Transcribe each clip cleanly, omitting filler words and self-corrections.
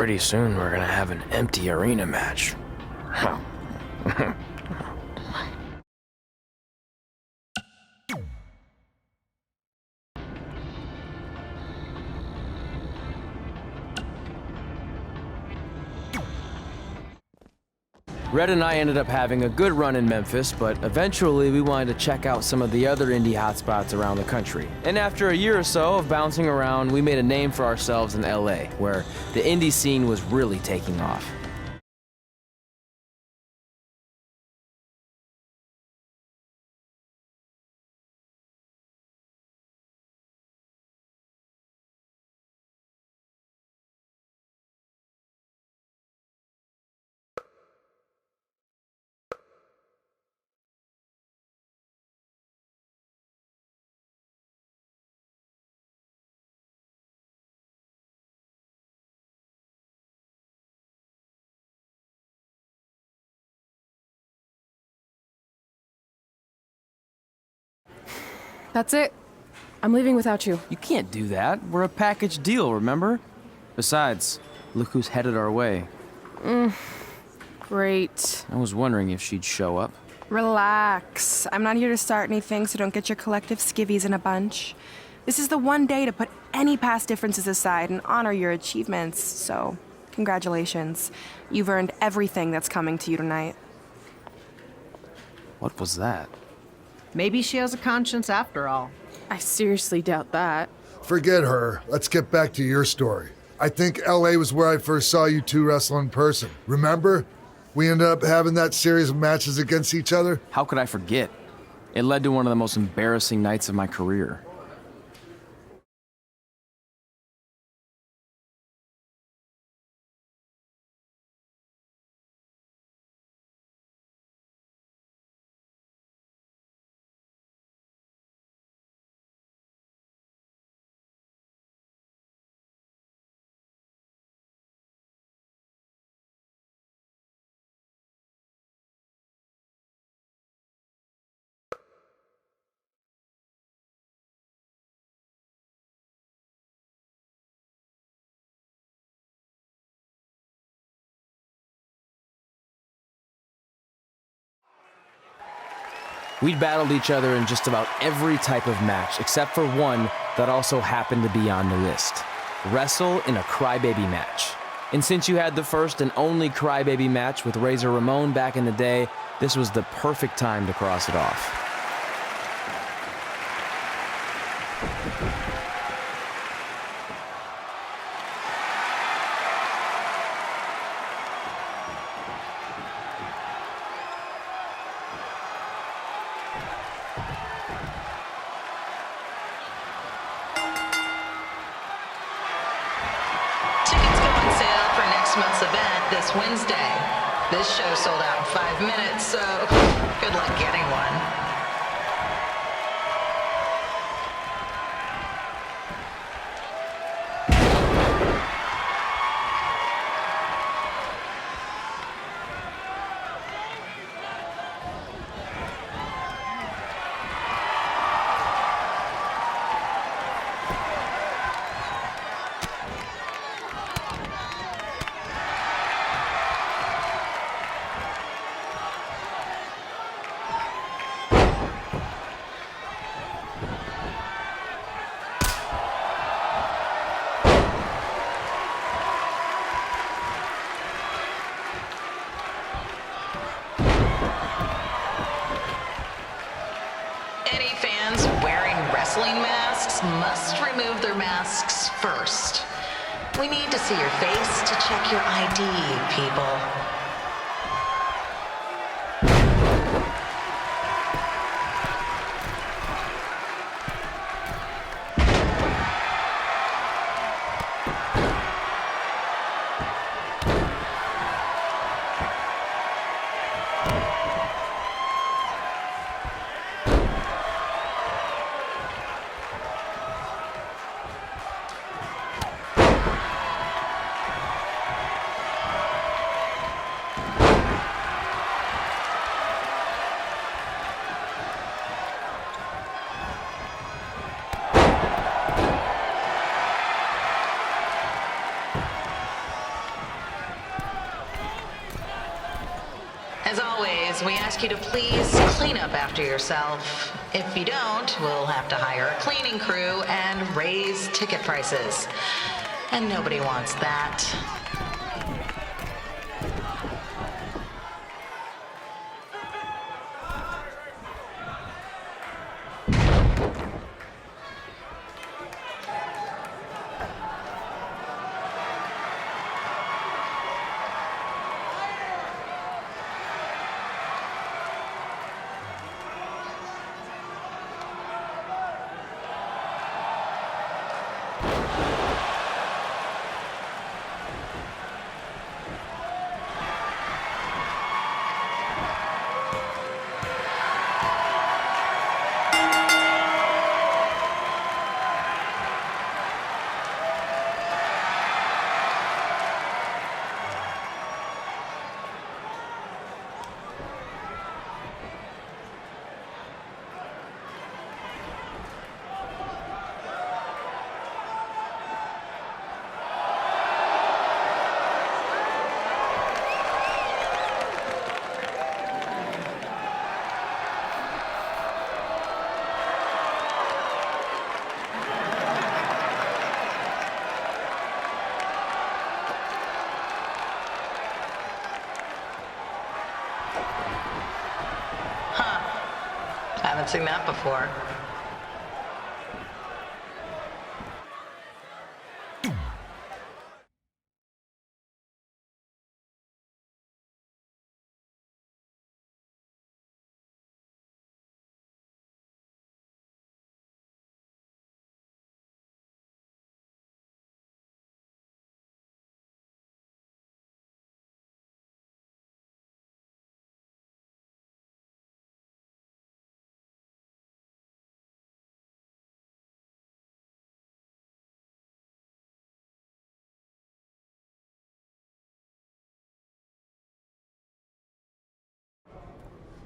Pretty soon we're gonna have an empty arena match. Huh. Red and I ended up having a good run in Memphis, but eventually we wanted to check out some of the other indie hotspots around the country. And after a year or so of bouncing around, we made a name for ourselves in LA, where the indie scene was really taking off. That's it. I'm leaving without you. You can't do that. We're a package deal, remember? Besides, look who's headed our way. Great. I was wondering if she'd show up. Relax. I'm not here to start anything, so don't get your collective skivvies in a bunch. This is the one day to put any past differences aside and honor your achievements, so congratulations. You've earned everything that's coming to you tonight. What was that? Maybe she has a conscience after all. I seriously doubt that. Forget her. Let's get back to your story. I think LA was where I first saw you two wrestle in person. Remember? We ended up having that series of matches against each other. How could I forget? It led to one of the most embarrassing nights of my career. We'd battled each other in just about every type of match, except for one that also happened to be on the list. Wrestle in a crybaby match. And since you had the first and only crybaby match with Razor Ramon back in the day, this was the perfect time to cross it off. Month's event this Wednesday. This show sold out in 5 minutes, so good luck getting one. Wrestling masks must remove their masks first. We need to see your face to check your ID, people. As always, we ask you to please clean up after yourself. If you don't, we'll have to hire a cleaning crew and raise ticket prices. And nobody wants that. Haven't seen that before.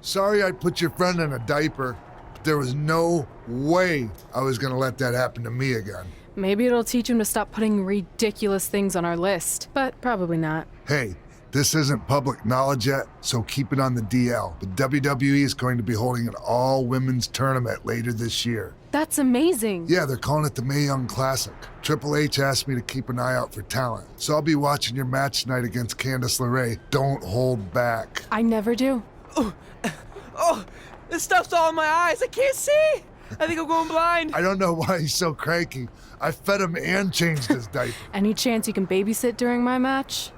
Sorry I put your friend in a diaper, but there was no way I was gonna let that happen to me again. Maybe it'll teach him to stop putting ridiculous things on our list, but probably not. Hey, this isn't public knowledge yet, so keep it on the DL. But WWE is going to be holding an all-women's tournament later this year. That's amazing. Yeah, they're calling it the Mae Young Classic. Triple H asked me to keep an eye out for talent, so I'll be watching your match tonight against Candice LeRae. Don't hold back. I never do. Oh, this stuff's all in my eyes. I can't see. I think I'm going blind. I don't know why he's so cranky. I fed him and changed his diaper. Any chance you can babysit during my match?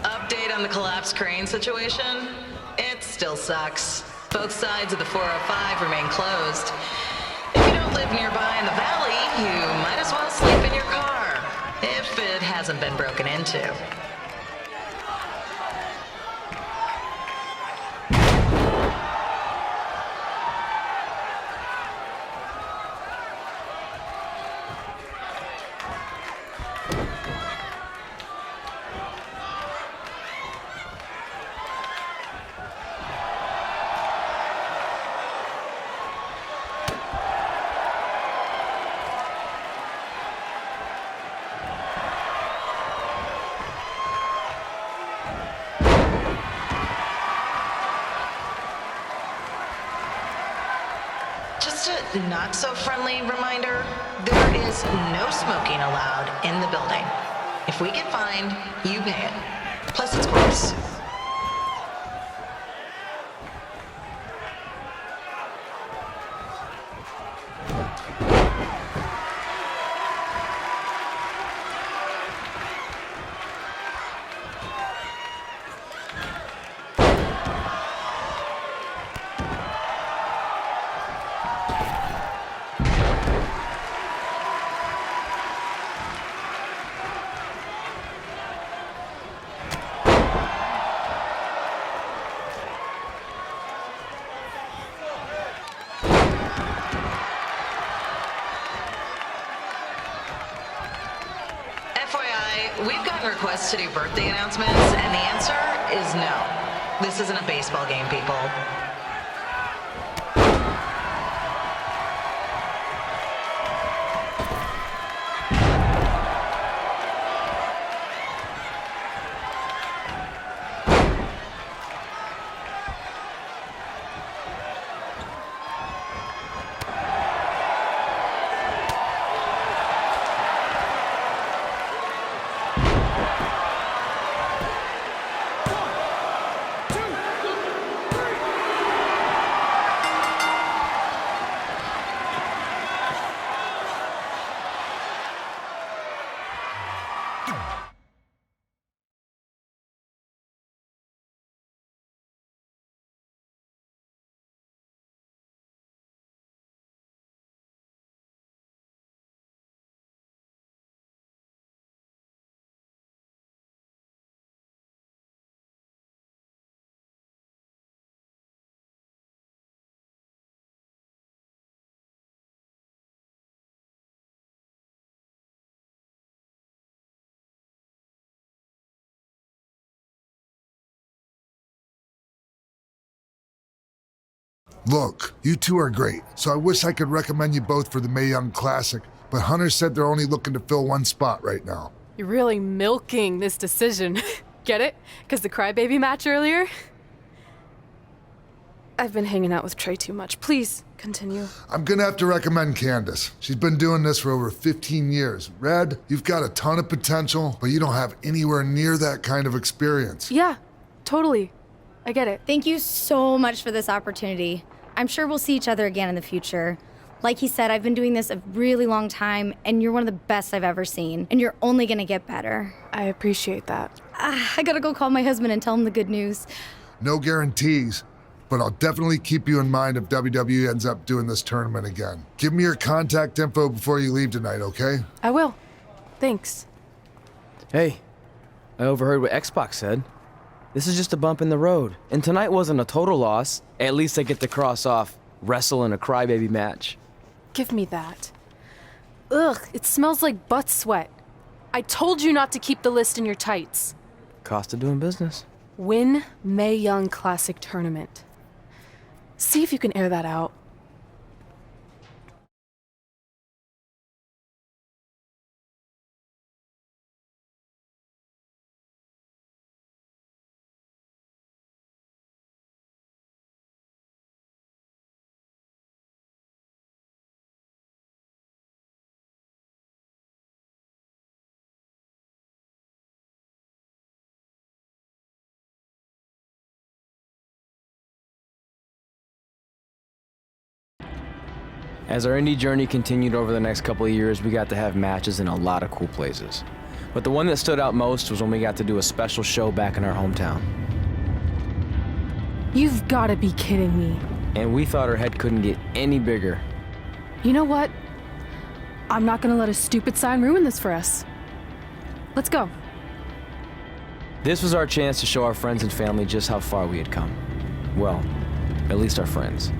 Update on the collapsed crane situation? It still sucks. Both sides of the 405 remain closed. If you don't live nearby in the valley, you might as well sleep in your car, if it hasn't been broken into. just a not-so-friendly reminder, there is no smoking allowed in the building. If we get fined, you pay it. Plus, it's gross. FYI, we've gotten requests to do birthday announcements, and the answer is no. This isn't a baseball game, people. Look, you two are great, so I wish I could recommend you both for the Mae Young Classic, but Hunter said they're only looking to fill one spot right now. You're really milking this decision. Get it? Because the crybaby match earlier? I've been hanging out with Trey too much. Please, continue. I'm gonna have to recommend Candace. She's been doing this for over 15 years. Red, you've got a ton of potential, but you don't have anywhere near that kind of experience. Yeah, totally. I get it. Thank you so much for this opportunity. I'm sure we'll see each other again in the future. Like he said, I've been doing this a really long time, and you're one of the best I've ever seen, and you're only gonna get better. I appreciate that. I gotta go call my husband and tell him the good news. No guarantees, but I'll definitely keep you in mind if WWE ends up doing this tournament again. Give me your contact info before you leave tonight, okay? I will. Thanks. Hey, I overheard what Xbox said. This is just a bump in the road, and tonight wasn't a total loss. At least I get to cross off wrestle in a crybaby match. Give me that. Ugh, it smells like butt sweat. I told you not to keep the list in your tights. Cost of doing business. Win Mae Young Classic Tournament. See if you can air that out. As our indie journey continued over the next couple of years, we got to have matches in a lot of cool places. But the one that stood out most was when we got to do a special show back in our hometown. You've gotta be kidding me. And we thought our head couldn't get any bigger. You know what? I'm not gonna let a stupid sign ruin this for us. Let's go. This was our chance to show our friends and family just how far we had come. Well, at least our friends.